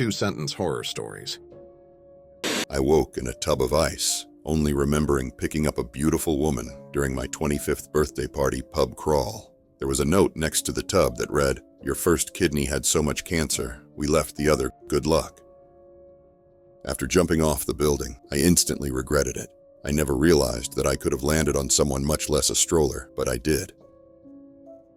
2-sentence horror stories. I woke in a tub of ice, only remembering picking up a beautiful woman during my 25th birthday party pub crawl. There was a note next to the tub that read, "Your first kidney had so much cancer, we left the other, good luck." After jumping off the building, I instantly regretted it. I never realized that I could have landed on someone much less a stroller, but I did.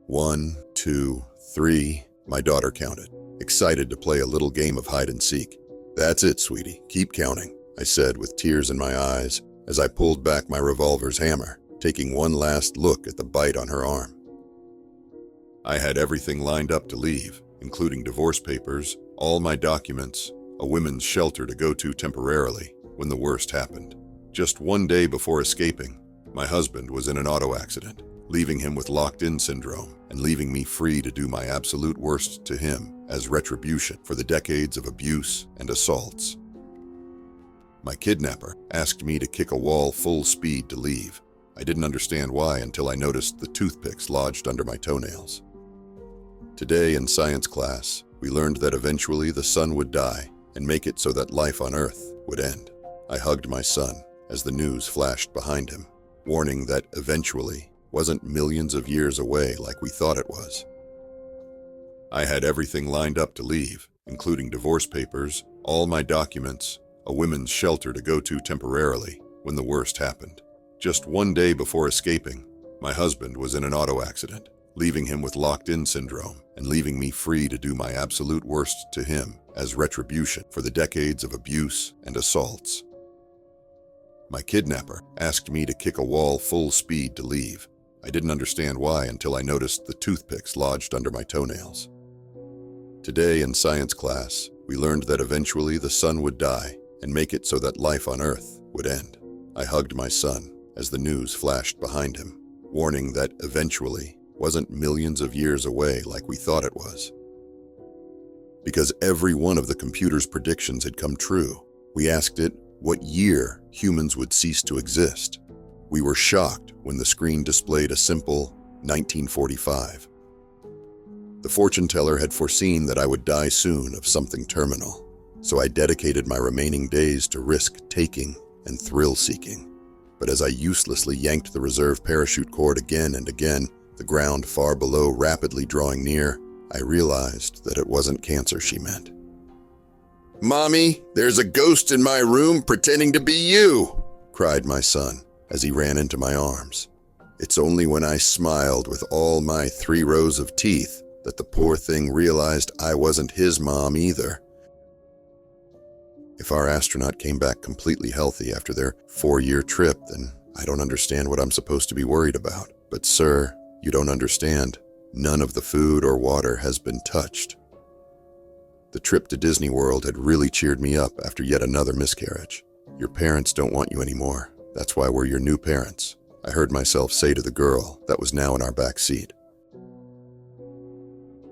1, 2, 3, my daughter counted, excited to play a little game of hide and seek. "That's it, sweetie, keep counting," I said with tears in my eyes as I pulled back my revolver's hammer, taking one last look at the bite on her arm. I had everything lined up to leave, including divorce papers, all my documents, a women's shelter to go to temporarily, when the worst happened. Just one day before escaping, my husband was in an auto accident, leaving him with locked-in syndrome and leaving me free to do my absolute worst to him as retribution for the decades of abuse and assaults. My kidnapper asked me to kick a wall full speed to leave. I didn't understand why until I noticed the toothpicks lodged under my toenails. Today in science class, we learned that eventually the sun would die and make it so that life on Earth would end. I hugged my son as the news flashed behind him, warning that eventually wasn't millions of years away like we thought it was. I had everything lined up to leave, including divorce papers, all my documents, a women's shelter to go to temporarily when the worst happened. Just one day before escaping, my husband was in an auto accident, leaving him with locked-in syndrome and leaving me free to do my absolute worst to him as retribution for the decades of abuse and assaults. My kidnapper asked me to kick a wall full speed to leave. I didn't understand why until I noticed the toothpicks lodged under my toenails. Today in science class, we learned that eventually the sun would die and make it so that life on Earth would end. I hugged my son as the news flashed behind him, warning that eventually wasn't millions of years away like we thought it was. Because every one of the computer's predictions had come true, we asked it what year humans would cease to exist. We were shocked when the screen displayed a simple 1945. The fortune teller had foreseen that I would die soon of something terminal, so I dedicated my remaining days to risk-taking and thrill-seeking. But as I uselessly yanked the reserve parachute cord again and again, the ground far below rapidly drawing near, I realized that it wasn't cancer she meant. "Mommy, there's a ghost in my room pretending to be you!" cried my son as he ran into my arms. It's only when I smiled with all my 3 rows of teeth that the poor thing realized I wasn't his mom either. If our astronaut came back completely healthy after their 4-year trip, then I don't understand what I'm supposed to be worried about. But sir, you don't understand. None of the food or water has been touched. The trip to Disney World had really cheered me up after yet another miscarriage. "Your parents don't want you anymore. That's why we're your new parents," I heard myself say to the girl that was now in our back seat.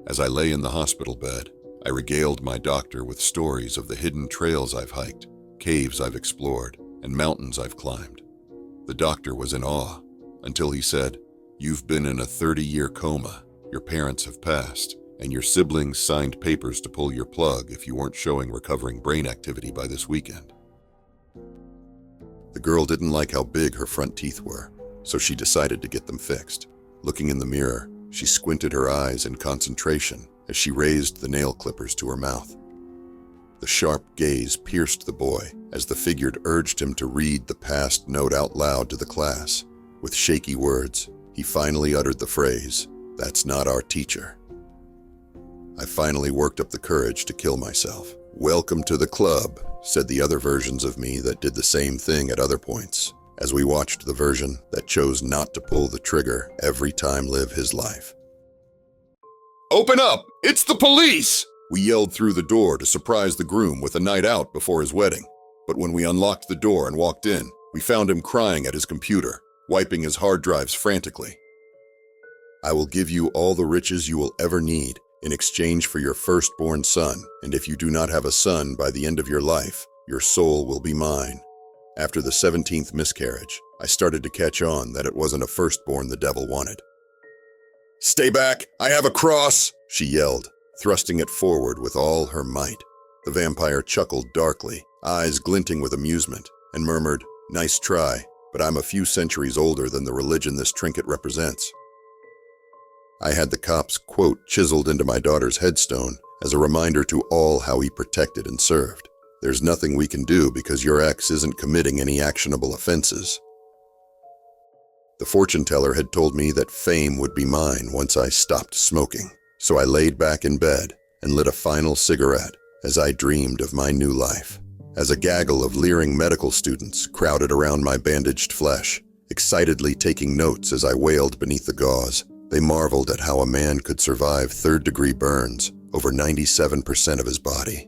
As I lay in the hospital bed, I regaled my doctor with stories of the hidden trails I've hiked, caves I've explored, and mountains I've climbed. The doctor was in awe until he said, "You've been in a 30-year coma, your parents have passed, and your siblings signed papers to pull your plug if you weren't showing recovering brain activity by this weekend." The girl didn't like how big her front teeth were, so she decided to get them fixed. Looking in the mirror, she squinted her eyes in concentration as she raised the nail clippers to her mouth. The sharp gaze pierced the boy as the figure urged him to read the past note out loud to the class. With shaky words, he finally uttered the phrase, "That's not our teacher." I finally worked up the courage to kill myself. "Welcome to the club," said the other versions of me that did the same thing at other points, as we watched the version that chose not to pull the trigger every time live his life. "Open up! It's the police!" We yelled through the door to surprise the groom with a night out before his wedding. But when we unlocked the door and walked in, we found him crying at his computer, wiping his hard drives frantically. "I will give you all the riches you will ever need in exchange for your firstborn son, and if you do not have a son by the end of your life, your soul will be mine." After the 17th miscarriage, I started to catch on that it wasn't a firstborn the devil wanted. "Stay back! I have a cross!" she yelled, thrusting it forward with all her might. The vampire chuckled darkly, eyes glinting with amusement, and murmured, "Nice try, but I'm a few centuries older than the religion this trinket represents." I had the cop's quote chiseled into my daughter's headstone as a reminder to all how he protected and served. "There's nothing we can do because your ex isn't committing any actionable offenses." The fortune teller had told me that fame would be mine once I stopped smoking, so I laid back in bed and lit a final cigarette as I dreamed of my new life. As a gaggle of leering medical students crowded around my bandaged flesh, excitedly taking notes as I wailed beneath the gauze, they marveled at how a man could survive third-degree burns over 97% of his body.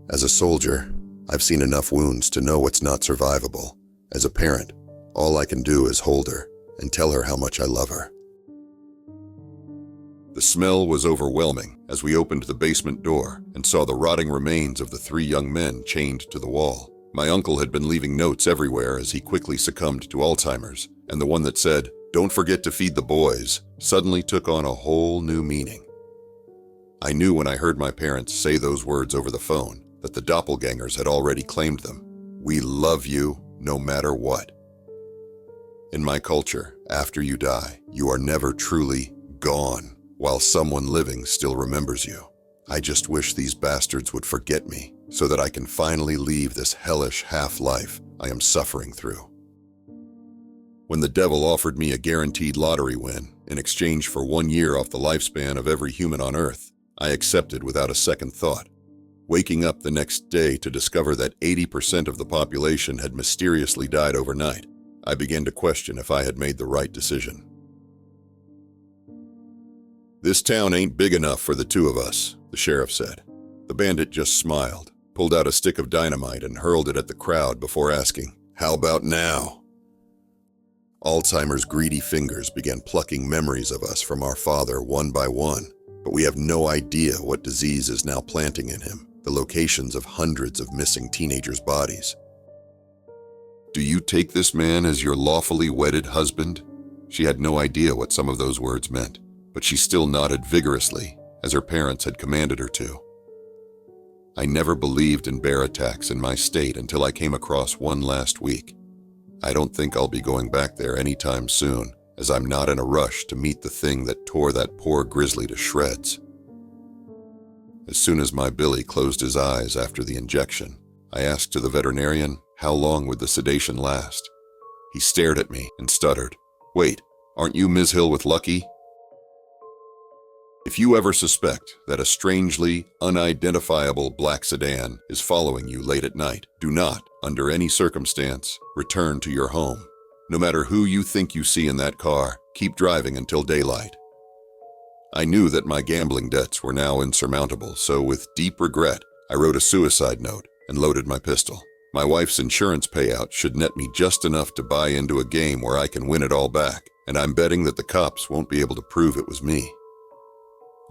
As a soldier, I've seen enough wounds to know what's not survivable. As a parent, all I can do is hold her and tell her how much I love her. The smell was overwhelming as we opened the basement door and saw the rotting remains of the 3 young men chained to the wall. My uncle had been leaving notes everywhere as he quickly succumbed to Alzheimer's, and the one that said, "Don't forget to feed the boys," suddenly took on a whole new meaning. I knew when I heard my parents say those words over the phone that the doppelgangers had already claimed them. "We love you no matter what." In my culture, after you die, you are never truly gone, while someone living still remembers you. I just wish these bastards would forget me so that I can finally leave this hellish half-life I am suffering through. When the devil offered me a guaranteed lottery win in exchange for 1 year off the lifespan of every human on Earth, I accepted without a second thought. Waking up the next day to discover that 80% of the population had mysteriously died overnight, I began to question if I had made the right decision. "This town ain't big enough for the 2 of us," the sheriff said. The bandit just smiled, pulled out a stick of dynamite and hurled it at the crowd before asking, "How about now?" Alzheimer's greedy fingers began plucking memories of us from our father one by one, but we have no idea what disease is now planting in him, the locations of hundreds of missing teenagers' bodies. "Do you take this man as your lawfully wedded husband?" She had no idea what some of those words meant, but she still nodded vigorously, as her parents had commanded her to. I never believed in bear attacks in my state until I came across one last week. I don't think I'll be going back there anytime soon, as I'm not in a rush to meet the thing that tore that poor grizzly to shreds. As soon as my Billy closed his eyes after the injection, I asked the veterinarian, how long would the sedation last? He stared at me and stuttered, "Wait, aren't you Ms. Hill with Lucky?" If you ever suspect that a strangely unidentifiable black sedan is following you late at night, do not, under any circumstance, return to your home. No matter who you think you see in that car, keep driving until daylight. I knew that my gambling debts were now insurmountable, so with deep regret, I wrote a suicide note and loaded my pistol. My wife's insurance payout should net me just enough to buy into a game where I can win it all back, and I'm betting that the cops won't be able to prove it was me.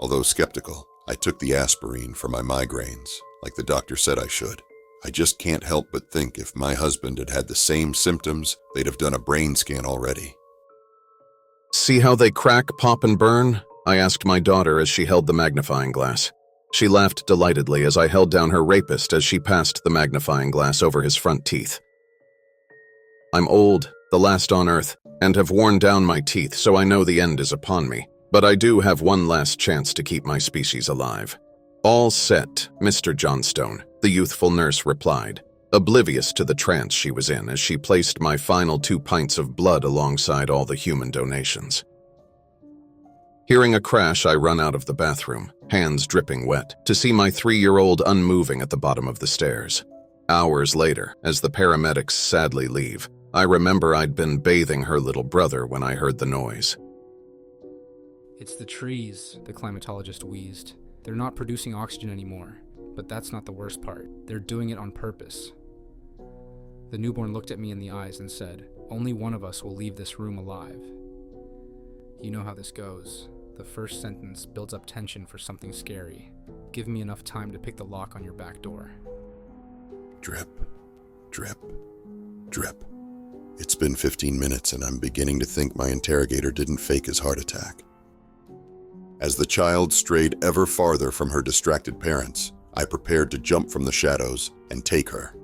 Although skeptical, I took the aspirin for my migraines, like the doctor said I should. I just can't help but think if my husband had had the same symptoms, they'd have done a brain scan already. "See how they crack, pop, and burn?" I asked my daughter as she held the magnifying glass. She laughed delightedly as I held down her rapist as she passed the magnifying glass over his front teeth. "I'm old, the last on Earth, and have worn down my teeth, so I know the end is upon me. But I do have one last chance to keep my species alive." "All set, Mr. Johnstone," the youthful nurse replied, oblivious to the trance she was in as she placed my final 2 pints of blood alongside all the human donations. Hearing a crash, I run out of the bathroom, hands dripping wet, to see my 3-year-old unmoving at the bottom of the stairs. Hours later, as the paramedics sadly leave, I remember I'd been bathing her little brother when I heard the noise. "It's the trees," the climatologist wheezed. "They're not producing oxygen anymore. But that's not the worst part. They're doing it on purpose." The newborn looked at me in the eyes and said, "Only one of us will leave this room alive." You know how this goes. The first sentence builds up tension for something scary. Give me enough time to pick the lock on your back door. Drip, drip, drip. It's been 15 minutes and I'm beginning to think my interrogator didn't fake his heart attack. As the child strayed ever farther from her distracted parents, I prepared to jump from the shadows and take her.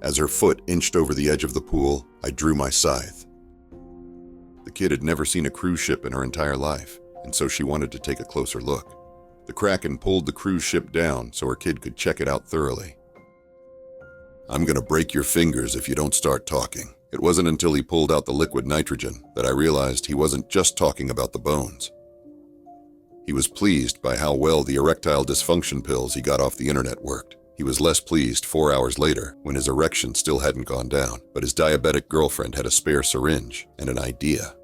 As her foot inched over the edge of the pool, I drew my scythe. The kid had never seen a cruise ship in her entire life, and so she wanted to take a closer look. The Kraken pulled the cruise ship down so her kid could check it out thoroughly. "I'm gonna break your fingers if you don't start talking." It wasn't until he pulled out the liquid nitrogen that I realized he wasn't just talking about the bones. He was pleased by how well the erectile dysfunction pills he got off the internet worked. He was less pleased 4 hours later when his erection still hadn't gone down, but his diabetic girlfriend had a spare syringe and an idea.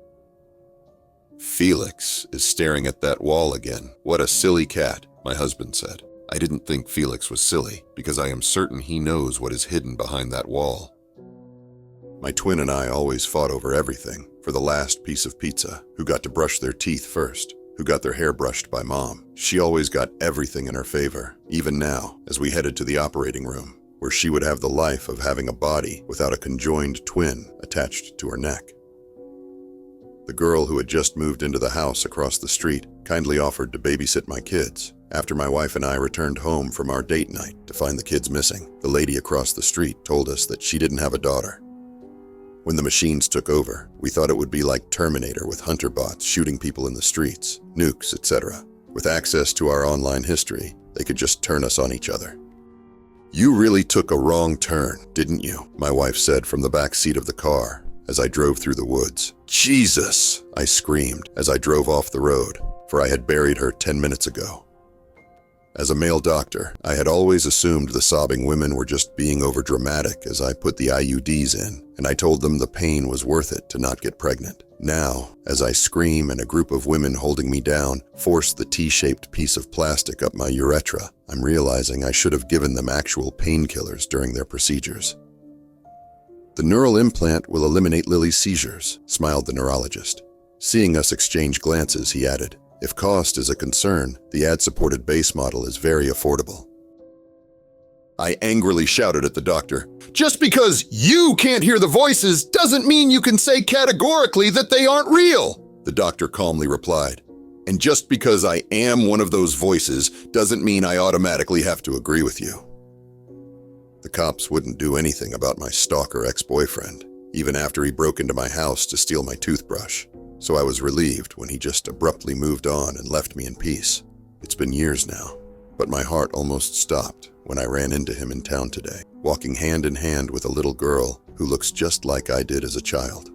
"Felix is staring at that wall again. What a silly cat," my husband said. I didn't think Felix was silly, because I am certain he knows what is hidden behind that wall. My twin and I always fought over everything, for the last piece of pizza, who got to brush their teeth first, who got their hair brushed by Mom. She always got everything in her favor, even now, as we headed to the operating room, where she would have the life of having a body without a conjoined twin attached to her neck. The girl who had just moved into the house across the street kindly offered to babysit my kids. After my wife and I returned home from our date night to find the kids missing, the lady across the street told us that she didn't have a daughter. When the machines took over, we thought it would be like Terminator with hunter bots shooting people in the streets, nukes, etc. With access to our online history, they could just turn us on each other. "You really took a wrong turn, didn't you?" my wife said from the back seat of the car as I drove through the woods. "Jesus!" I screamed as I drove off the road, for I had buried her 10 minutes ago. As a male doctor, I had always assumed the sobbing women were just being overdramatic as I put the IUDs in, and I told them the pain was worth it to not get pregnant. Now, as I scream and a group of women holding me down force the T-shaped piece of plastic up my urethra, I'm realizing I should have given them actual painkillers during their procedures. "The neural implant will eliminate Lily's seizures," smiled the neurologist. Seeing us exchange glances, he added, "If cost is a concern, the ad-supported base model is very affordable." I angrily shouted at the doctor, "Just because you can't hear the voices doesn't mean you can say categorically that they aren't real," the doctor calmly replied. "And just because I am one of those voices doesn't mean I automatically have to agree with you." The cops wouldn't do anything about my stalker ex-boyfriend, even after he broke into my house to steal my toothbrush. So I was relieved when he just abruptly moved on and left me in peace. It's been years now, but my heart almost stopped when I ran into him in town today, walking hand in hand with a little girl who looks just like I did as a child.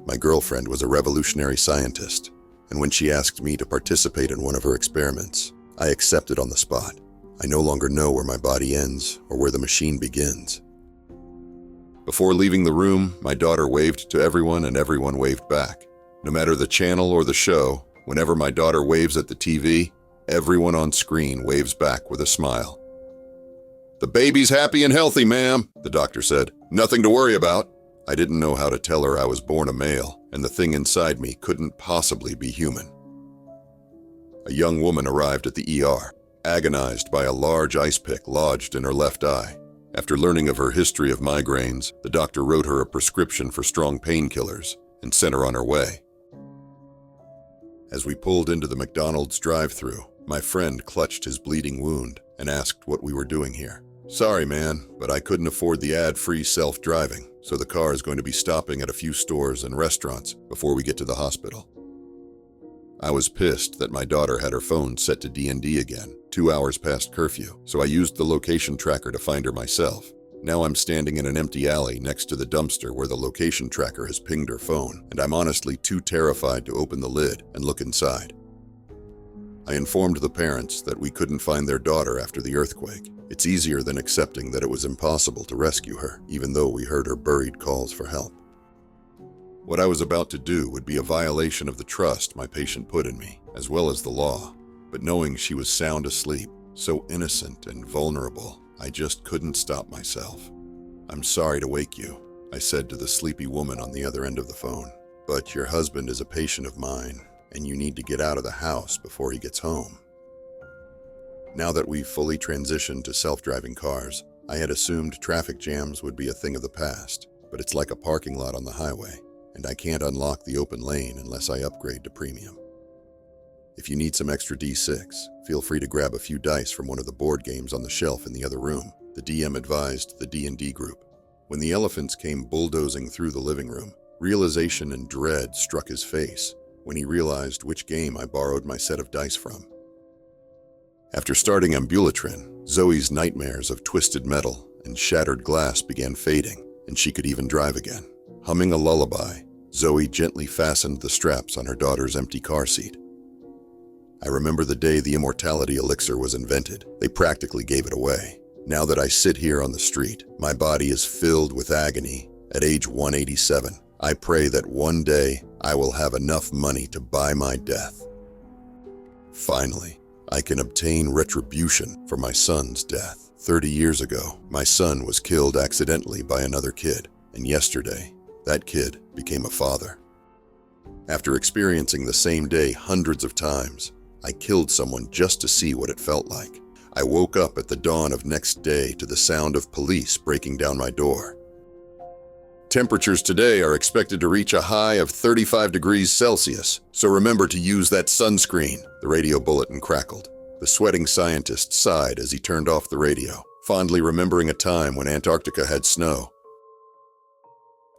My girlfriend was a revolutionary scientist, and when she asked me to participate in one of her experiments, I accepted on the spot. I no longer know where my body ends or where the machine begins. Before leaving the room, my daughter waved to everyone and everyone waved back. No matter the channel or the show, whenever my daughter waves at the TV, everyone on screen waves back with a smile. "The baby's happy and healthy, ma'am," the doctor said. "Nothing to worry about." I didn't know how to tell her I was born a male, and the thing inside me couldn't possibly be human. A young woman arrived at the ER, agonized by a large ice pick lodged in her left eye. After learning of her history of migraines, the doctor wrote her a prescription for strong painkillers and sent her on her way. As we pulled into the McDonald's drive-thru, my friend clutched his bleeding wound and asked what we were doing here. "Sorry, man, but I couldn't afford the ad-free self-driving, so the car is going to be stopping at a few stores and restaurants before we get to the hospital." I was pissed that my daughter had her phone set to D&D again, 2 hours past curfew, so I used the location tracker to find her myself. Now I'm standing in an empty alley next to the dumpster where the location tracker has pinged her phone, and I'm honestly too terrified to open the lid and look inside. I informed the parents that we couldn't find their daughter after the earthquake. It's easier than accepting that it was impossible to rescue her, even though we heard her buried calls for help. What I was about to do would be a violation of the trust my patient put in me, as well as the law. But knowing she was sound asleep, so innocent and vulnerable, I just couldn't stop myself. "I'm sorry to wake you," I said to the sleepy woman on the other end of the phone. "But your husband is a patient of mine, and you need to get out of the house before he gets home." Now that we've fully transitioned to self-driving cars, I had assumed traffic jams would be a thing of the past, but it's like a parking lot on the highway, and I can't unlock the open lane unless I upgrade to premium. If you need some extra D6, feel free to grab a few dice from one of the board games on the shelf in the other room, the DM advised the D&D group. When the elephants came bulldozing through the living room, realization and dread struck his face when he realized which game I borrowed my set of dice from. After starting Ambulatrin, Zoe's nightmares of twisted metal and shattered glass began fading, and she could even drive again. Humming a lullaby, Zoe gently fastened the straps on her daughter's empty car seat. I remember the day the immortality elixir was invented. They practically gave it away. Now that I sit here on the street, my body is filled with agony. At age 187, I pray that one day I will have enough money to buy my death. Finally, I can obtain retribution for my son's death. 30 years ago, my son was killed accidentally by another kid, and yesterday, that kid became a father. After experiencing the same day hundreds of times, I killed someone just to see what it felt like. I woke up at the dawn of next day to the sound of police breaking down my door. Temperatures today are expected to reach a high of 35 degrees Celsius, so remember to use that sunscreen, the radio bulletin crackled. The sweating scientist sighed as he turned off the radio, fondly remembering a time when Antarctica had snow.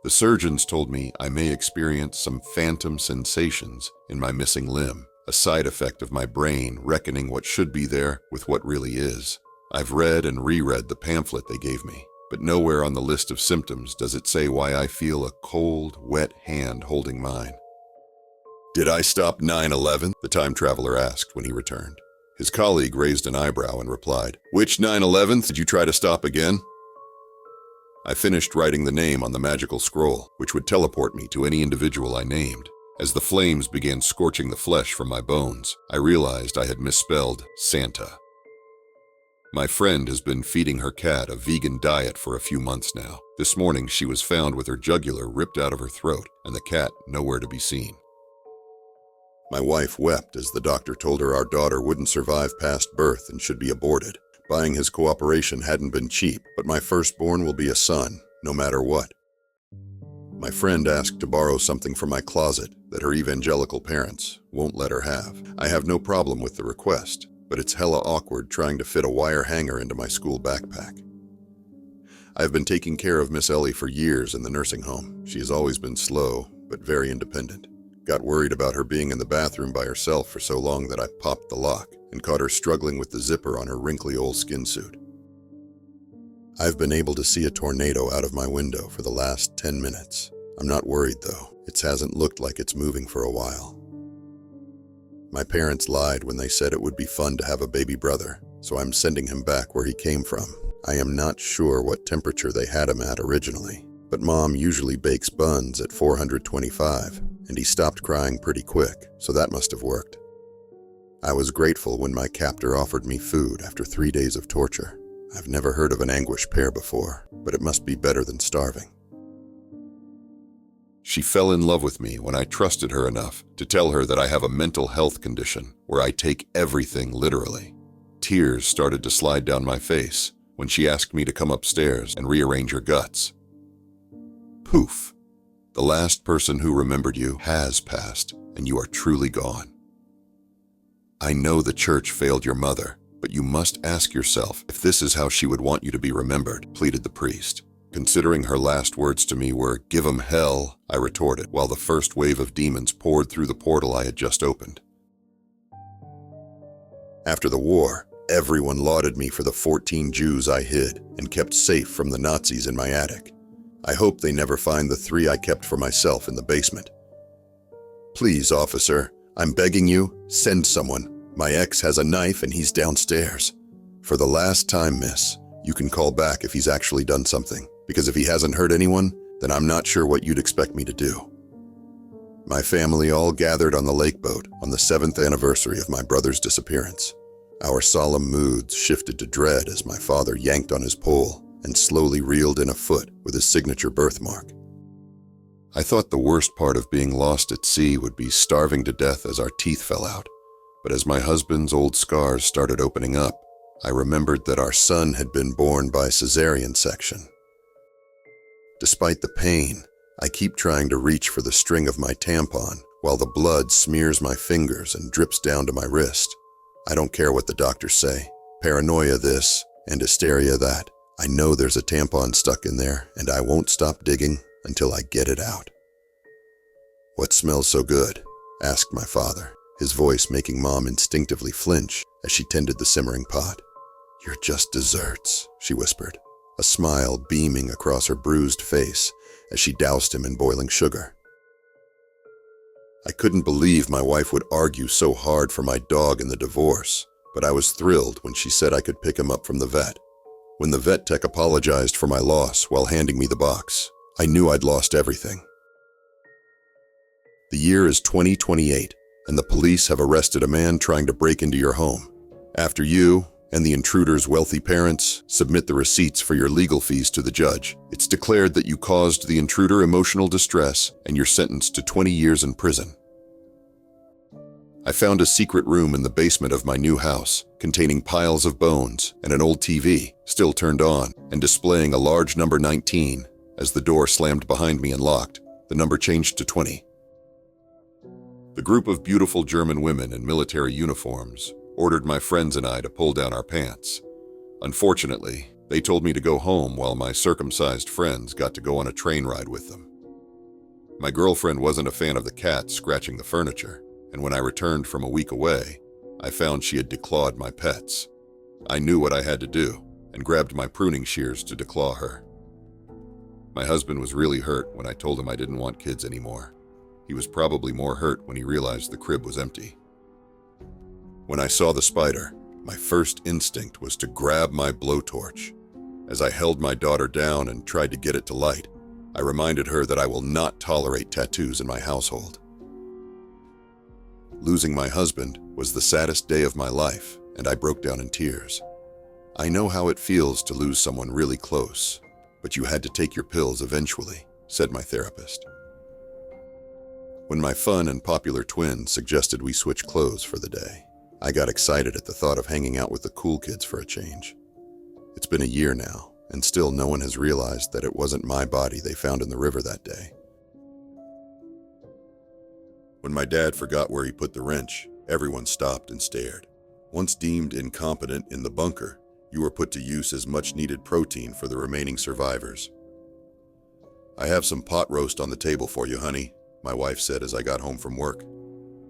The surgeons told me I may experience some phantom sensations in my missing limb, a side effect of my brain reckoning what should be there with what really is. I've read and reread the pamphlet they gave me, but nowhere on the list of symptoms does it say why I feel a cold, wet hand holding mine. "Did I stop 9/11?" the time traveler asked when he returned. His colleague raised an eyebrow and replied, "Which 9/11th did you try to stop again?" I finished writing the name on the magical scroll, which would teleport me to any individual I named. As the flames began scorching the flesh from my bones, I realized I had misspelled Santa. My friend has been feeding her cat a vegan diet for a few months now. This morning, she was found with her jugular ripped out of her throat and the cat nowhere to be seen. My wife wept as the doctor told her our daughter wouldn't survive past birth and should be aborted. Buying his cooperation hadn't been cheap, but my firstborn will be a son, no matter what. My friend asked to borrow something from my closet that her evangelical parents won't let her have. I have no problem with the request, but it's hella awkward trying to fit a wire hanger into my school backpack. I've been taking care of Miss Ellie for years in the nursing home. She has always been slow, but very independent. Got worried about her being in the bathroom by herself for so long that I popped the lock and caught her struggling with the zipper on her wrinkly old skin suit. I've been able to see a tornado out of my window for the last 10 minutes. I'm not worried though. It hasn't looked like it's moving for a while. My parents lied when they said it would be fun to have a baby brother, so I'm sending him back where he came from. I am not sure what temperature they had him at originally, but Mom usually bakes buns at 425, and he stopped crying pretty quick, so that must have worked. I was grateful when my captor offered me food after 3 days of torture. I've never heard of an anguish pair before, but it must be better than starving. She fell in love with me when I trusted her enough to tell her that I have a mental health condition where I take everything literally. Tears started to slide down my face when she asked me to come upstairs and rearrange her guts. Poof! The last person who remembered you has passed, and you are truly gone. I know the church failed your mother, but you must ask yourself if this is how she would want you to be remembered, pleaded the priest. Considering her last words to me were, "Give 'em hell," I retorted, while the first wave of demons poured through the portal I had just opened. After the war, everyone lauded me for the 14 Jews I hid and kept safe from the Nazis in my attic. I hope they never find the 3 I kept for myself in the basement. Please, officer, I'm begging you, send someone. My ex has a knife and he's downstairs. For the last time, miss, you can call back if he's actually done something, because if he hasn't hurt anyone, then I'm not sure what you'd expect me to do. My family all gathered on the lake boat on the 7th anniversary of my brother's disappearance. Our solemn moods shifted to dread as my father yanked on his pole and slowly reeled in a foot with his signature birthmark. I thought the worst part of being lost at sea would be starving to death as our teeth fell out, but as my husband's old scars started opening up, I remembered that our son had been born by cesarean section. Despite the pain, I keep trying to reach for the string of my tampon while the blood smears my fingers and drips down to my wrist. I don't care what the doctors say. Paranoia this and hysteria that. I know there's a tampon stuck in there, and I won't stop digging until I get it out. "What smells so good?" asked my father, his voice making Mom instinctively flinch as she tended the simmering pot. "You're just desserts," she whispered, a smile beaming across her bruised face as she doused him in boiling sugar. I couldn't believe my wife would argue so hard for my dog in the divorce, but I was thrilled when she said I could pick him up from the vet. When the vet tech apologized for my loss while handing me the box, I knew I'd lost everything. The year is 2028, and the police have arrested a man trying to break into your home. After you and the intruder's wealthy parents submit the receipts for your legal fees to the judge, it's declared that you caused the intruder emotional distress and you're sentenced to 20 years in prison. I found a secret room in the basement of my new house, containing piles of bones and an old TV, still turned on, and displaying a large number 19. As the door slammed behind me and locked, the number changed to 20. The group of beautiful German women in military uniforms ordered my friends and I to pull down our pants. Unfortunately, they told me to go home while my circumcised friends got to go on a train ride with them. My girlfriend wasn't a fan of the cat scratching the furniture, and when I returned from a week away, I found she had declawed my pets. I knew what I had to do and grabbed my pruning shears to declaw her. My husband was really hurt when I told him I didn't want kids anymore. He was probably more hurt when he realized the crib was empty. When I saw the spider, my first instinct was to grab my blowtorch. As I held my daughter down and tried to get it to light, I reminded her that I will not tolerate tattoos in my household. Losing my husband was the saddest day of my life, and I broke down in tears. I know how it feels to lose someone really close, but you had to take your pills eventually, said my therapist. When my fun and popular twin suggested we switch clothes for the day, I got excited at the thought of hanging out with the cool kids for a change. It's been a year now, and still no one has realized that it wasn't my body they found in the river that day. When my dad forgot where he put the wrench, everyone stopped and stared. Once deemed incompetent in the bunker, you were put to use as much-needed protein for the remaining survivors. "I have some pot roast on the table for you, honey," my wife said as I got home from work.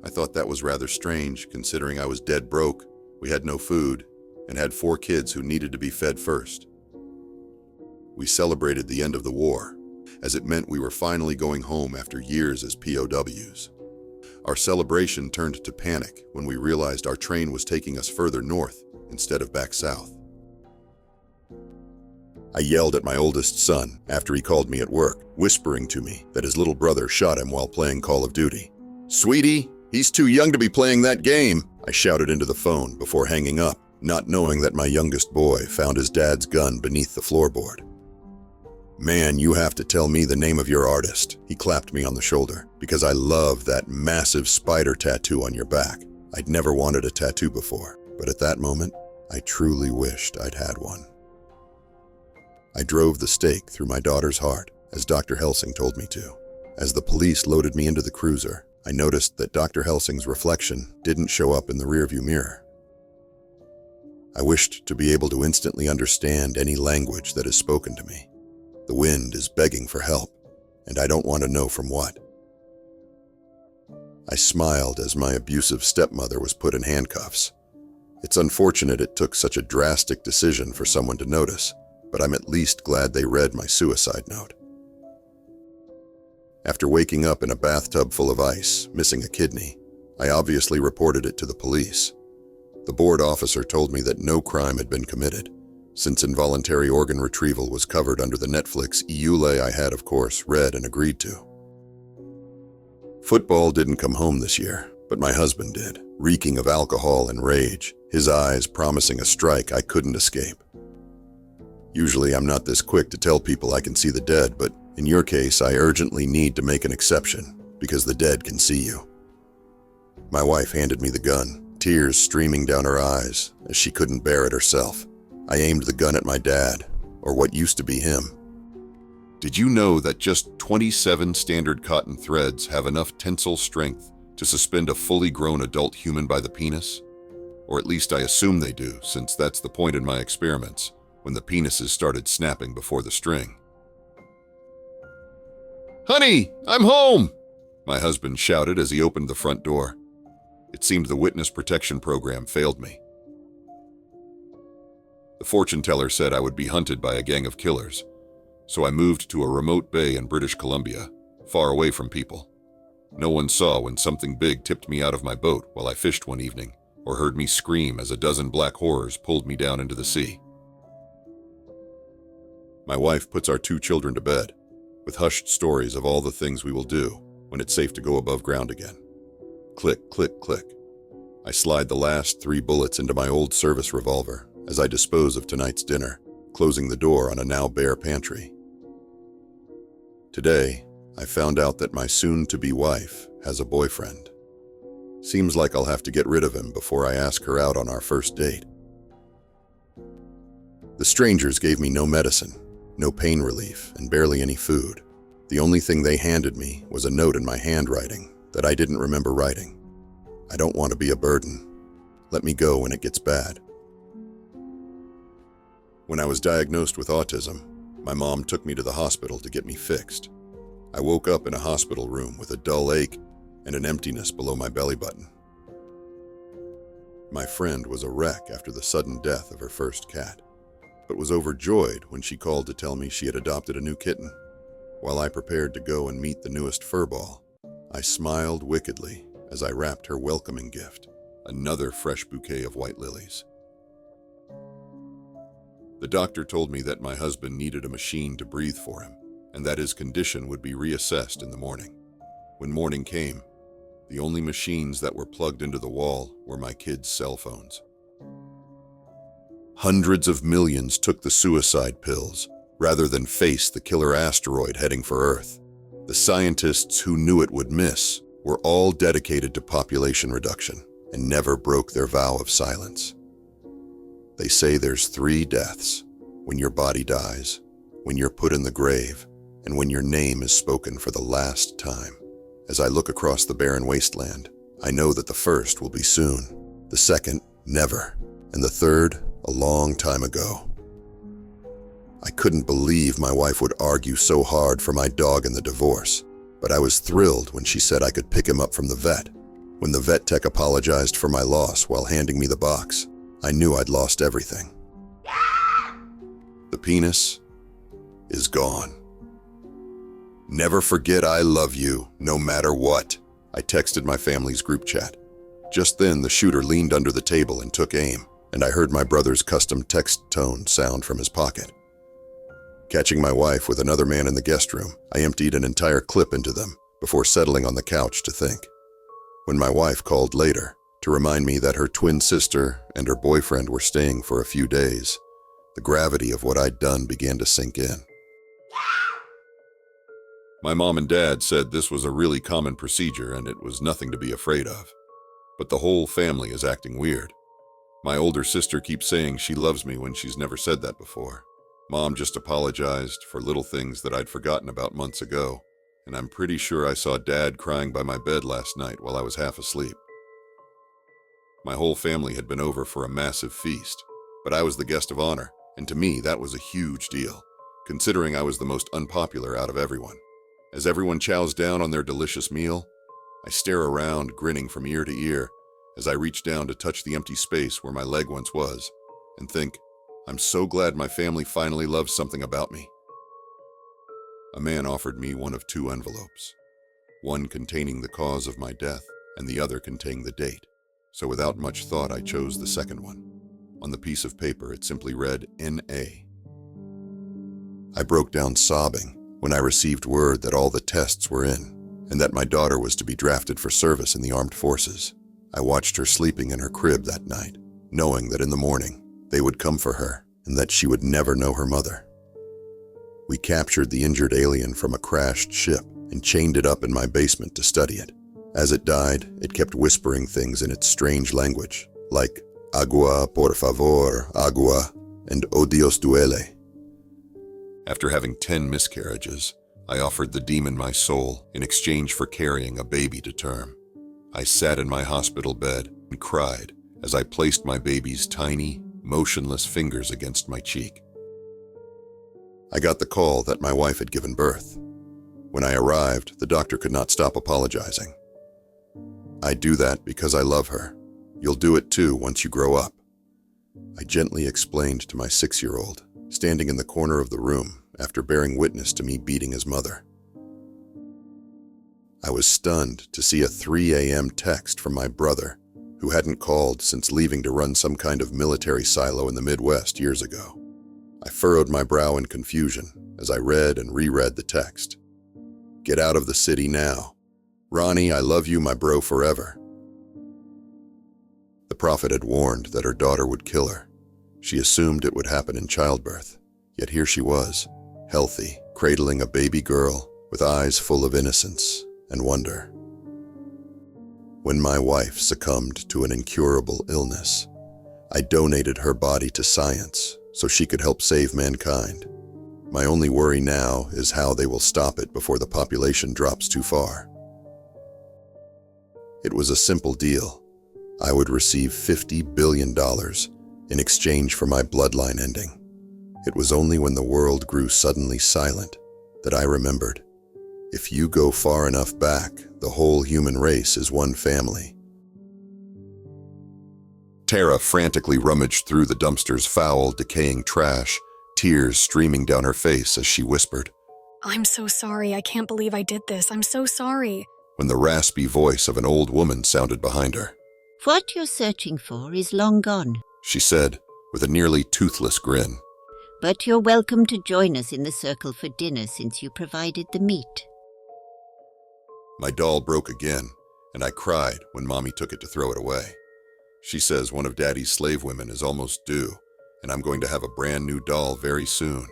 I thought that was rather strange, considering I was dead broke, we had no food, and had 4 kids who needed to be fed first. We celebrated the end of the war, as it meant we were finally going home after years as POWs. Our celebration turned to panic when we realized our train was taking us further north instead of back south. I yelled at my oldest son after he called me at work, whispering to me that his little brother shot him while playing Call of Duty. "Sweetie, he's too young to be playing that game," I shouted into the phone before hanging up, not knowing that my youngest boy found his dad's gun beneath the floorboard. "Man, you have to tell me the name of your artist," he clapped me on the shoulder, "because I love that massive spider tattoo on your back. I'd never wanted a tattoo before, but at that moment, I truly wished I'd had one." I drove the stake through my daughter's heart, as Dr. Helsing told me to. As the police loaded me into the cruiser, I noticed that Dr. Helsing's reflection didn't show up in the rearview mirror. I wished to be able to instantly understand any language that is spoken to me. The wind is begging for help, and I don't want to know from what. I smiled as my abusive stepmother was put in handcuffs. It's unfortunate it took such a drastic decision for someone to notice, but I'm at least glad they read my suicide note. After waking up in a bathtub full of ice, missing a kidney, I obviously reported it to the police. The board officer told me that no crime had been committed, since involuntary organ retrieval was covered under the Netflix EULA I had, of course, read and agreed to. Football didn't come home this year, but my husband did, reeking of alcohol and rage, his eyes promising a strike I couldn't escape. Usually I'm not this quick to tell people I can see the dead, but in your case I urgently need to make an exception, because the dead can see you. My wife handed me the gun, tears streaming down her eyes, as she couldn't bear it herself. I aimed the gun at my dad, or what used to be him. Did you know that just 27 standard cotton threads have enough tensile strength to suspend a fully grown adult human by the penis? Or at least I assume they do, since that's the point in my experiments, when the penises started snapping before the string. "Honey, I'm home!" my husband shouted as he opened the front door. It seemed the witness protection program failed me. The fortune teller said I would be hunted by a gang of killers, so I moved to a remote bay in British Columbia, far away from people. No one saw when something big tipped me out of my boat while I fished one evening, or heard me scream as a dozen black horrors pulled me down into the sea. My wife puts our 2 children to bed, with hushed stories of all the things we will do when it's safe to go above ground again. Click, click, click. I slide the last 3 bullets into my old service revolver as I dispose of tonight's dinner, closing the door on a now bare pantry. Today, I found out that my soon-to-be wife has a boyfriend. Seems like I'll have to get rid of him before I ask her out on our first date. The strangers gave me no medicine, no pain relief, and barely any food. The only thing they handed me was a note in my handwriting that I didn't remember writing. I don't want to be a burden. Let me go when it gets bad. When I was diagnosed with autism, my mom took me to the hospital to get me fixed. I woke up in a hospital room with a dull ache and an emptiness below my belly button. My friend was a wreck after the sudden death of her first cat, but was overjoyed when she called to tell me she had adopted a new kitten. While I prepared to go and meet the newest furball, I smiled wickedly as I wrapped her welcoming gift, another fresh bouquet of white lilies. The doctor told me that my husband needed a machine to breathe for him, and that his condition would be reassessed in the morning. When morning came, the only machines that were plugged into the wall were my kids' cell phones. Hundreds of millions took the suicide pills rather than face the killer asteroid heading for Earth. The scientists who knew it would miss were all dedicated to population reduction and never broke their vow of silence. They say there's 3 deaths: when your body dies, when you're put in the grave, and when your name is spoken for the last time. As I look across the barren wasteland, I know that the first will be soon, the second, never, and the third, a long time ago. I couldn't believe my wife would argue so hard for my dog in the divorce, but I was thrilled when she said I could pick him up from the vet. When the vet tech apologized for my loss while handing me the box, I knew I'd lost everything. The penis is gone. Never forget I love you, no matter what, I texted my family's group chat. Just then, the shooter leaned under the table and took aim, and I heard my brother's custom text tone sound from his pocket. Catching my wife with another man in the guest room, I emptied an entire clip into them before settling on the couch to think. When my wife called later to remind me that her twin sister and her boyfriend were staying for a few days, the gravity of what I'd done began to sink in. My mom and dad said this was a really common procedure and it was nothing to be afraid of. But the whole family is acting weird. My older sister keeps saying she loves me when she's never said that before. Mom just apologized for little things that I'd forgotten about months ago, and I'm pretty sure I saw Dad crying by my bed last night while I was half asleep. My whole family had been over for a massive feast, but I was the guest of honor, and to me that was a huge deal, considering I was the most unpopular out of everyone. As everyone chows down on their delicious meal, I stare around, grinning from ear to ear, as I reach down to touch the empty space where my leg once was, and think, I'm so glad my family finally loves something about me. A man offered me one of 2 envelopes, one containing the cause of my death and the other containing the date, so without much thought I chose the second one. On the piece of paper it simply read N.A. I broke down sobbing when I received word that all the tests were in, and that my daughter was to be drafted for service in the armed forces. I watched her sleeping in her crib that night, knowing that in the morning they would come for her, and that she would never know her mother. We captured the injured alien from a crashed ship and chained it up in my basement to study it. As it died, it kept whispering things in its strange language, like agua, por favor, agua, and oh Dios duele. After having 10 miscarriages, I offered the demon my soul in exchange for carrying a baby to term. I sat in my hospital bed and cried as I placed my baby's tiny, motionless fingers against my cheek. I got the call that my wife had given birth. When I arrived, the doctor could not stop apologizing. "I do that because I love her. You'll do it too once you grow up," I gently explained to my 6-year-old, standing in the corner of the room after bearing witness to me beating his mother. I was stunned to see a 3 a.m. text from my brother, who hadn't called since leaving to run some kind of military silo in the Midwest years ago. I furrowed my brow in confusion as I read and reread the text. "Get out of the city now. Ronnie, I love you, my bro, forever." The prophet had warned that her daughter would kill her. She assumed it would happen in childbirth, yet here she was, healthy, cradling a baby girl with eyes full of innocence and wonder. When my wife succumbed to an incurable illness, I donated her body to science so she could help save mankind. My only worry now is how they will stop it before the population drops too far. It was a simple deal. I would receive $50 billion in exchange for my bloodline ending. It was only when the world grew suddenly silent that I remembered. If you go far enough back, the whole human race is one family. Tara frantically rummaged through the dumpster's foul, decaying trash, tears streaming down her face as she whispered, "I'm so sorry. I can't believe I did this. I'm so sorry." when the raspy voice of an old woman sounded behind her. "What you're searching for is long gone, She said, with a nearly toothless grin. but you're welcome to join us in the circle for dinner since you provided the meat." My doll broke again, and I cried when Mommy took it to throw it away. She says one of Daddy's slave women is almost due, and I'm going to have a brand new doll very soon.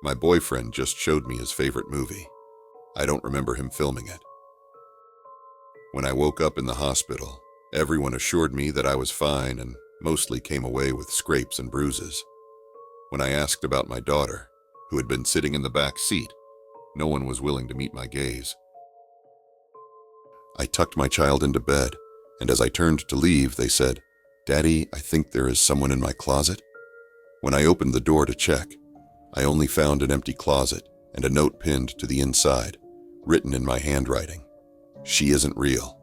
My boyfriend just showed me his favorite movie. I don't remember him filming it. When I woke up in the hospital, everyone assured me that I was fine and mostly came away with scrapes and bruises. When I asked about my daughter, who had been sitting in the back seat, no one was willing to meet my gaze. I tucked my child into bed, and as I turned to leave, they said, "Daddy, I think there is someone in my closet." When I opened the door to check, I only found an empty closet and a note pinned to the inside, written in my handwriting. "She isn't real."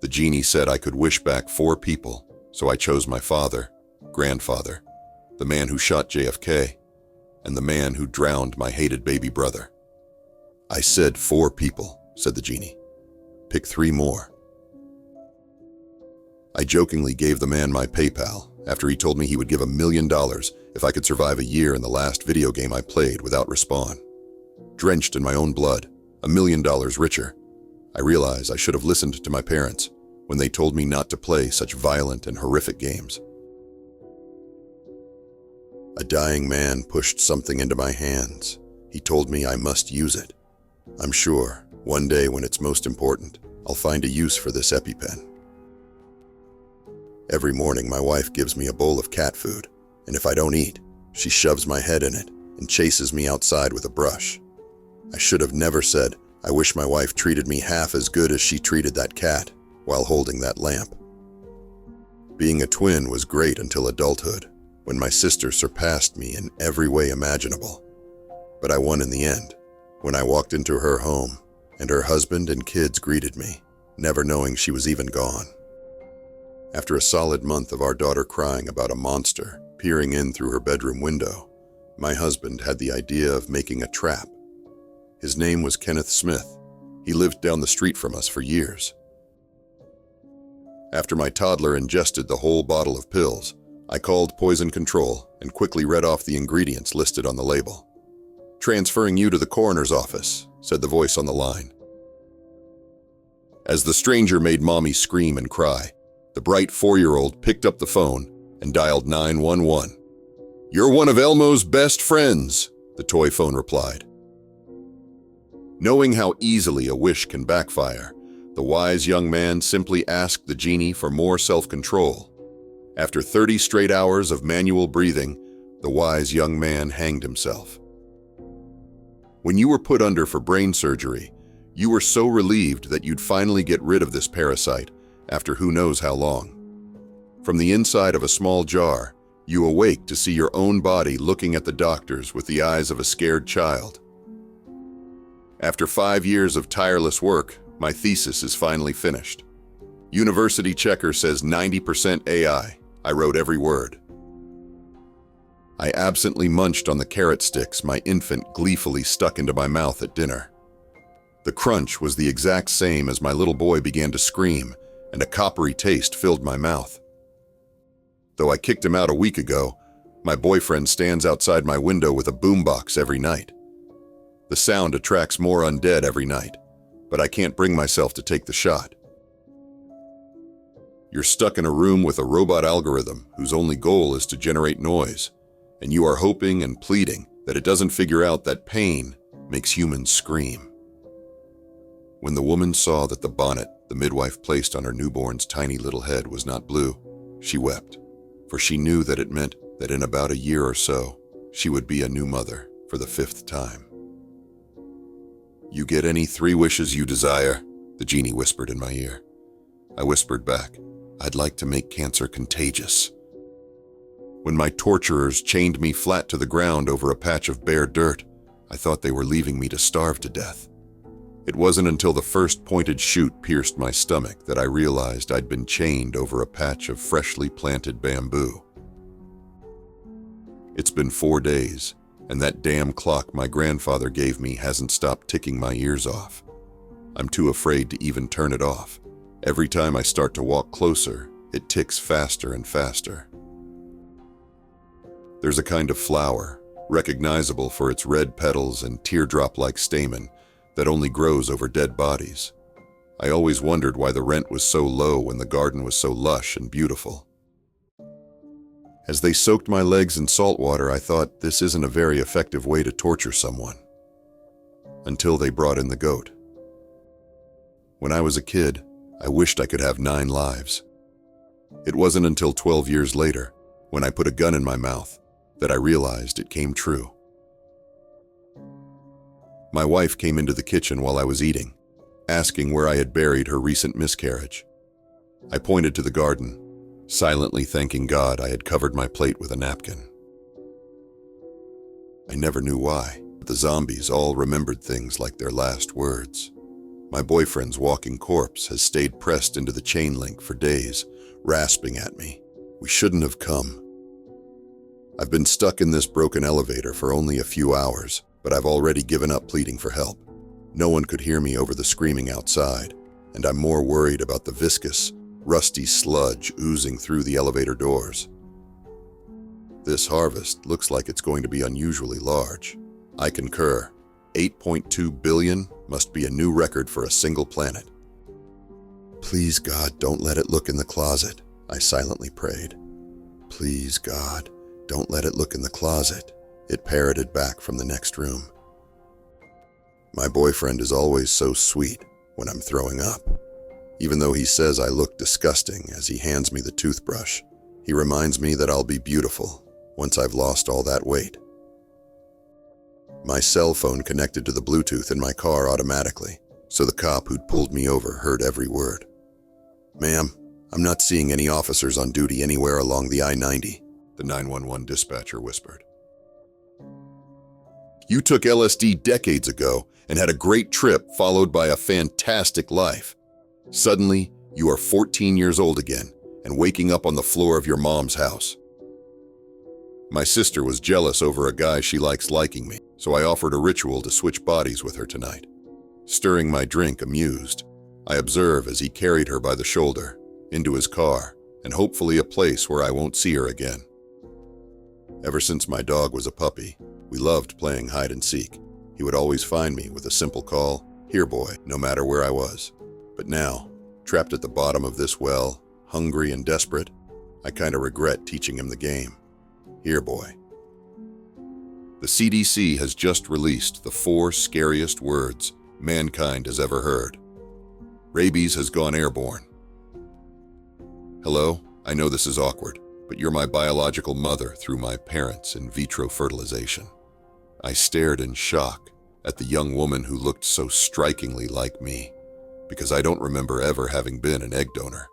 The genie said I could wish back 4 people, so I chose my father, grandfather, the man who shot JFK, and the man who drowned my hated baby brother. "I said 4 people," said the genie. "Pick 3 more." I jokingly gave the man my PayPal after he told me he would give $1 million if I could survive a year in the last video game I played without respawn. Drenched in my own blood, $1 million richer, I realize I should have listened to my parents when they told me not to play such violent and horrific games. A dying man pushed something into my hands. He told me I must use it. I'm sure, one day when it's most important, I'll find a use for this EpiPen. Every morning my wife gives me a bowl of cat food, and if I don't eat, she shoves my head in it and chases me outside with a brush. I should have never said, I wish my wife treated me half as good as she treated that cat while holding that lamp. Being a twin was great until adulthood, when my sister surpassed me in every way imaginable. But I won in the end, when I walked into her home, and her husband and kids greeted me, never knowing she was even gone. After a solid month of our daughter crying about a monster peering in through her bedroom window, my husband had the idea of making a trap. His name was Kenneth Smith. He lived down the street from us for years. After my toddler ingested the whole bottle of pills, I called poison control and quickly read off the ingredients listed on the label. "Transferring you to the coroner's office," said the voice on the line. As the stranger made Mommy scream and cry, the bright 4-year-old picked up the phone and dialed 911. "You're one of Elmo's best friends," the toy phone replied. Knowing how easily a wish can backfire, the wise young man simply asked the genie for more self-control. After 30 straight hours of manual breathing, the wise young man hanged himself. When you were put under for brain surgery, you were so relieved that you'd finally get rid of this parasite after who knows how long. From the inside of a small jar, you awake to see your own body looking at the doctors with the eyes of a scared child. After 5 years of tireless work, my thesis is finally finished. University checker says 90% AI. I wrote every word. I absently munched on the carrot sticks my infant gleefully stuck into my mouth at dinner. The crunch was the exact same as my little boy began to scream, and a coppery taste filled my mouth. Though I kicked him out a week ago, my boyfriend stands outside my window with a boombox every night. The sound attracts more undead every night, but I can't bring myself to take the shot. You're stuck in a room with a robot algorithm whose only goal is to generate noise, and you are hoping and pleading that it doesn't figure out that pain makes humans scream. When the woman saw that the bonnet the midwife placed on her newborn's tiny little head was not blue, she wept, for she knew that it meant that in about a year or so, she would be a new mother for the 5th time. "You get any 3 wishes you desire," the genie whispered in my ear. I whispered back, "I'd like to make cancer contagious." When my torturers chained me flat to the ground over a patch of bare dirt, I thought they were leaving me to starve to death. It wasn't until the first pointed shoot pierced my stomach that I realized I'd been chained over a patch of freshly planted bamboo. It's been 4 days, and that damn clock my grandfather gave me hasn't stopped ticking my ears off. I'm too afraid to even turn it off. Every time I start to walk closer, it ticks faster and faster. There's a kind of flower, recognizable for its red petals and teardrop-like stamen, that only grows over dead bodies. I always wondered why the rent was so low when the garden was so lush and beautiful. As they soaked my legs in salt water, I thought this isn't a very effective way to torture someone. Until they brought in the goat. When I was a kid, I wished I could have 9 lives. It wasn't until 12 years later, when I put a gun in my mouth, that I realized it came true. My wife came into the kitchen while I was eating, asking where I had buried her recent miscarriage. I pointed to the garden, silently thanking God I had covered my plate with a napkin. I never knew why, but the zombies all remembered things like their last words. My boyfriend's walking corpse has stayed pressed into the chain link for days, rasping at me. "We shouldn't have come." I've been stuck in this broken elevator for only a few hours, but I've already given up pleading for help. No one could hear me over the screaming outside, and I'm more worried about the viscous, rusty sludge oozing through the elevator doors. This harvest looks like it's going to be unusually large. I concur. 8.2 billion must be a new record for a single planet. "Please, God, don't let it look in the closet," I silently prayed. "Please, God, don't let it look in the closet," it parroted back from the next room. My boyfriend is always so sweet when I'm throwing up. Even though he says I look disgusting as he hands me the toothbrush, he reminds me that I'll be beautiful once I've lost all that weight. My cell phone connected to the Bluetooth in my car automatically, so the cop who'd pulled me over heard every word. "Ma'am, I'm not seeing any officers on duty anywhere along the I-90, the 911 dispatcher whispered. "You took LSD decades ago and had a great trip followed by a fantastic life. Suddenly, you are 14 years old again and waking up on the floor of your mom's house." My sister was jealous over a guy she likes liking me, so I offered a ritual to switch bodies with her tonight. Stirring my drink amused, I observe as he carried her by the shoulder, into his car, and hopefully a place where I won't see her again. Ever since my dog was a puppy, we loved playing hide and seek. He would always find me with a simple call, "Here, boy," no matter where I was. But now, trapped at the bottom of this well, hungry and desperate, I kinda regret teaching him the game. "Here, boy." The CDC has just released the 4 scariest words mankind has ever heard. Rabies has gone airborne. Hello, I know this is awkward, but you're my biological mother through my parents' in vitro fertilization." I stared in shock at the young woman who looked so strikingly like me, because I don't remember ever having been an egg donor.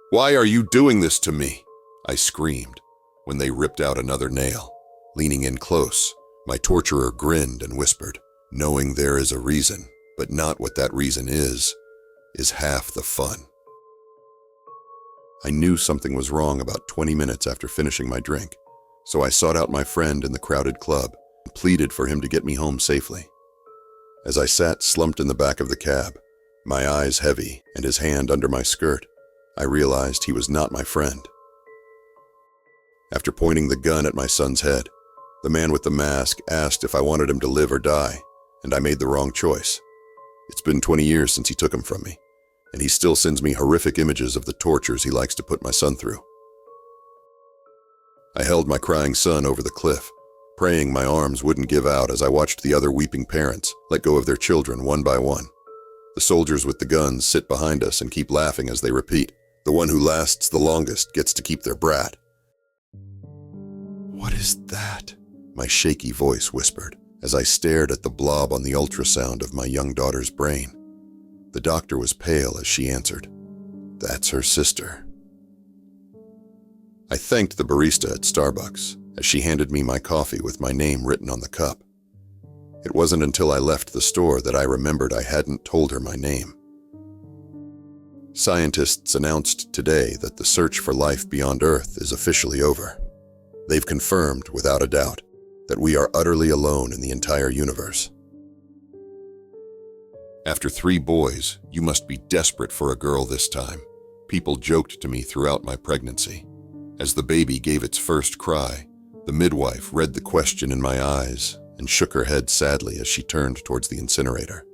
"Why are you doing this to me?" I screamed when they ripped out another nail. Leaning in close, my torturer grinned and whispered, "Knowing there is a reason, but not what that reason is half the fun." I knew something was wrong about 20 minutes after finishing my drink, so I sought out my friend in the crowded club and pleaded for him to get me home safely. As I sat slumped in the back of the cab, my eyes heavy and his hand under my skirt, I realized he was not my friend. After pointing the gun at my son's head, the man with the mask asked if I wanted him to live or die, and I made the wrong choice. It's been 20 years since he took him from me, and he still sends me horrific images of the tortures he likes to put my son through. I held my crying son over the cliff, praying my arms wouldn't give out as I watched the other weeping parents let go of their children one by one. The soldiers with the guns sit behind us and keep laughing as they repeat, "The one who lasts the longest gets to keep their brat." "What is that?" my shaky voice whispered as I stared at the blob on the ultrasound of my young daughter's brain. The doctor was pale as she answered, "That's her sister." I thanked the barista at Starbucks as she handed me my coffee with my name written on the cup. It wasn't until I left the store that I remembered I hadn't told her my name. Scientists announced today that the search for life beyond Earth is officially over. They've confirmed, without a doubt, that we are utterly alone in the entire universe. "After 3 boys, you must be desperate for a girl this time," people joked to me throughout my pregnancy. As the baby gave its first cry, the midwife read the question in my eyes and shook her head sadly as she turned towards the incinerator.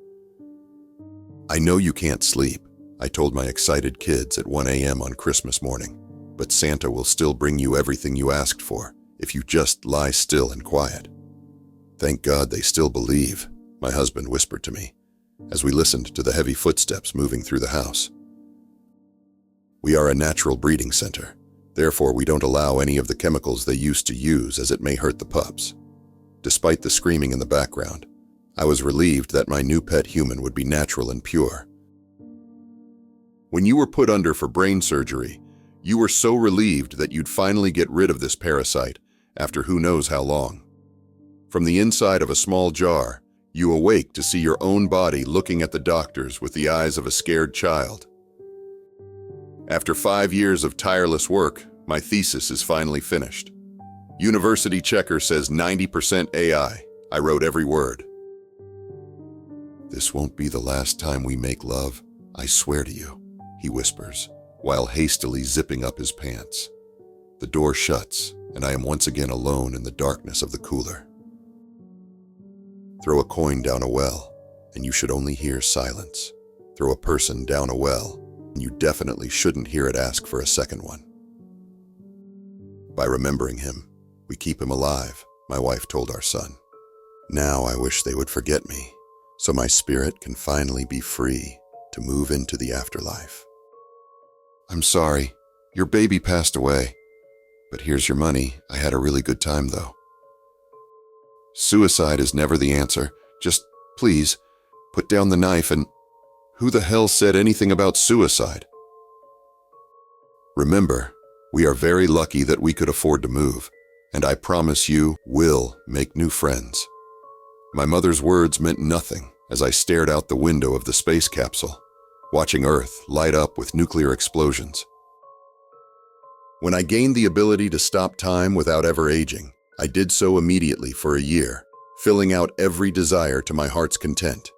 "I know you can't sleep," I told my excited kids at 1 a.m. on Christmas morning, "but Santa will still bring you everything you asked for if you just lie still and quiet." "Thank God they still believe," my husband whispered to me as we listened to the heavy footsteps moving through the house. "We are a natural breeding center. Therefore, we don't allow any of the chemicals they used to use as it may hurt the pups." Despite the screaming in the background, I was relieved that my new pet human would be natural and pure. "When you were put under for brain surgery, you were so relieved that you'd finally get rid of this parasite after who knows how long. From the inside of a small jar, you awake to see your own body looking at the doctors with the eyes of a scared child. After 5 years of tireless work, my thesis is finally finished. University checker says 90% AI. I wrote every word. "This won't be the last time we make love, I swear to you," he whispers, while hastily zipping up his pants. The door shuts, and I am once again alone in the darkness of the cooler. Throw a coin down a well, and you should only hear silence. Throw a person down a well, and you definitely shouldn't hear it ask for a second one. By remembering him, we keep him alive, my wife told our son. Now I wish they would forget me, so my spirit can finally be free to move into the afterlife. "I'm sorry, your baby passed away, but here's your money. I had a really good time though." "Suicide is never the answer. Just, please, put down the knife and..." "Who the hell said anything about suicide?" Remember, we are very lucky that we could afford to move, and I promise you will make new friends. My mother's words meant nothing as I stared out the window of the space capsule, watching Earth light up with nuclear explosions. When I gained the ability to stop time without ever aging, I did so immediately for a year, filling out every desire to my heart's content.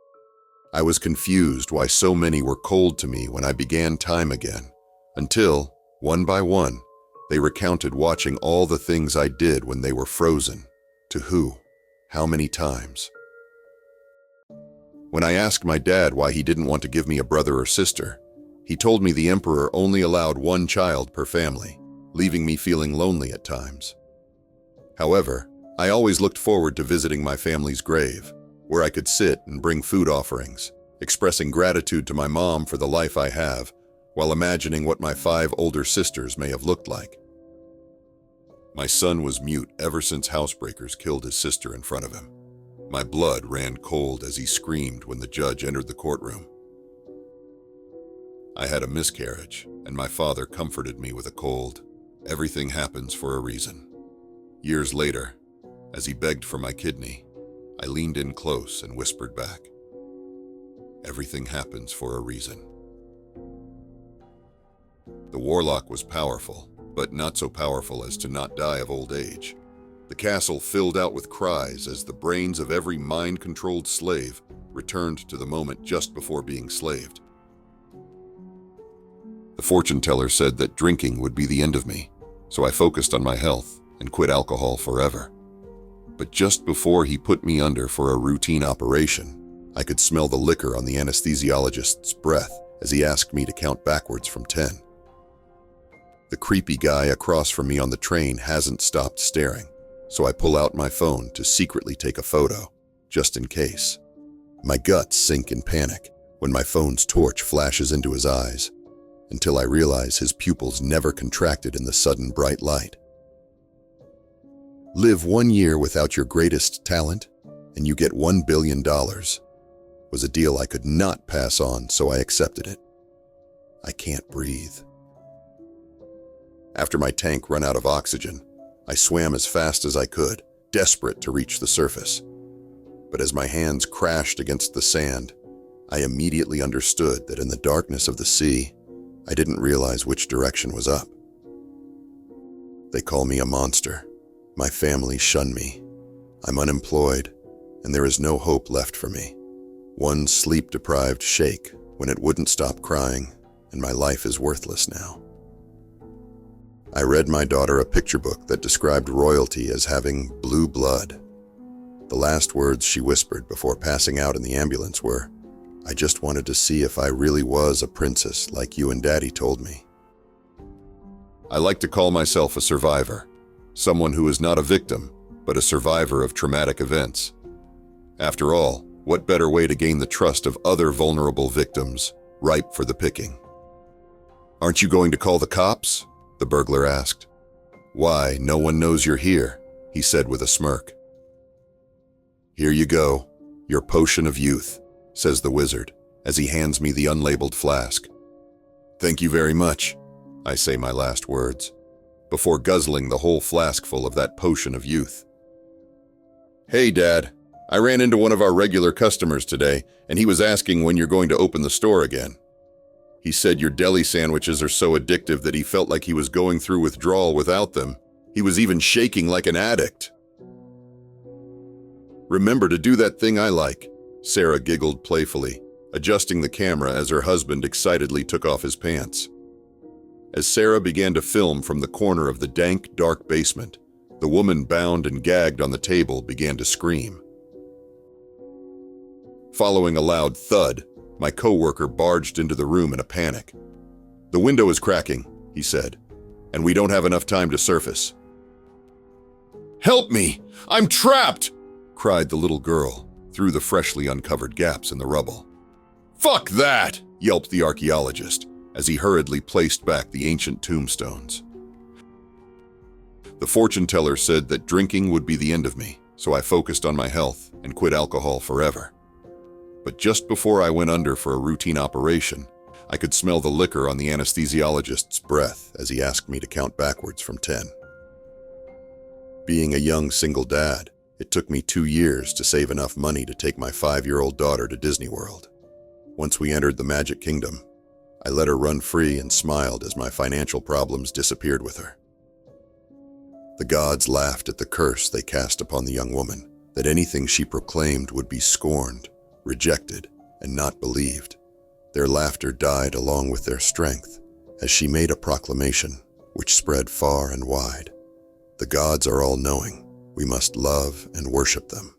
I was confused why so many were cold to me when I began time again, until, one by one, they recounted watching all the things I did when they were frozen. To who? How many times? When I asked my dad why he didn't want to give me a brother or sister, he told me the emperor only allowed one child per family, leaving me feeling lonely at times. However, I always looked forward to visiting my family's grave, where I could sit and bring food offerings, expressing gratitude to my mom for the life I have, while imagining what my 5 older sisters may have looked like. My son was mute ever since housebreakers killed his sister in front of him. My blood ran cold as he screamed when the judge entered the courtroom. I had a miscarriage, and my father comforted me with a cold, "Everything happens for a reason." Years later, as he begged for my kidney, I leaned in close and whispered back, "Everything happens for a reason." The warlock was powerful, but not so powerful as to not die of old age. The castle filled out with cries as the brains of every mind-controlled slave returned to the moment just before being slaved. The fortune teller said that drinking would be the end of me, so I focused on my health and quit alcohol forever. But just before he put me under for a routine operation, I could smell the liquor on the anesthesiologist's breath as he asked me to count backwards from 10. The creepy guy across from me on the train hasn't stopped staring, so I pull out my phone to secretly take a photo, just in case. My guts sink in panic when my phone's torch flashes into his eyes, until I realize his pupils never contracted in the sudden bright light. Live 1 year without your greatest talent, and you get $1 billion, was a deal I could not pass on, so I accepted it. I can't breathe. After my tank ran out of oxygen, I swam as fast as I could, desperate to reach the surface. But as my hands crashed against the sand, I immediately understood that in the darkness of the sea, I didn't realize which direction was up. They call me a monster. My family shun me. I'm unemployed, and there is no hope left for me. One sleep-deprived shake when it wouldn't stop crying, and my life is worthless now. I read my daughter a picture book that described royalty as having blue blood. The last words she whispered before passing out in the ambulance were, "I just wanted to see if I really was a princess like you and Daddy told me." I like to call myself a survivor, someone who is not a victim, but a survivor of traumatic events. After all, what better way to gain the trust of other vulnerable victims, ripe for the picking? "Aren't you going to call the cops?" the burglar asked. "Why, no one knows you're here," he said with a smirk. "Here you go, your potion of youth," says the wizard, as he hands me the unlabeled flask. "Thank you very much," I say my last words, before guzzling the whole flask full of that potion of youth. "Hey, Dad, I ran into one of our regular customers today, and he was asking when you're going to open the store again. He said your deli sandwiches are so addictive that he felt like he was going through withdrawal without them. He was even shaking like an addict." "Remember to do that thing I like," Sarah giggled playfully, adjusting the camera as her husband excitedly took off his pants. As Sarah began to film from the corner of the dank, dark basement, the woman bound and gagged on the table began to scream. Following a loud thud, my coworker barged into the room in a panic. "The window is cracking," he said, "and we don't have enough time to surface." "Help me! I'm trapped!" cried the little girl through the freshly uncovered gaps in the rubble. "Fuck that!" yelped the archaeologist as he hurriedly placed back the ancient tombstones. The fortune teller said that drinking would be the end of me, so I focused on my health and quit alcohol forever. But just before I went under for a routine operation, I could smell the liquor on the anesthesiologist's breath as he asked me to count backwards from 10. Being a young single dad, it took me 2 years to save enough money to take my 5-year-old daughter to Disney World. Once we entered the Magic Kingdom, I let her run free and smiled as my financial problems disappeared with her. The gods laughed at the curse they cast upon the young woman, that anything she proclaimed would be scorned, rejected, and not believed. Their laughter died along with their strength as she made a proclamation which spread far and wide. The gods are all-knowing. We must love and worship them.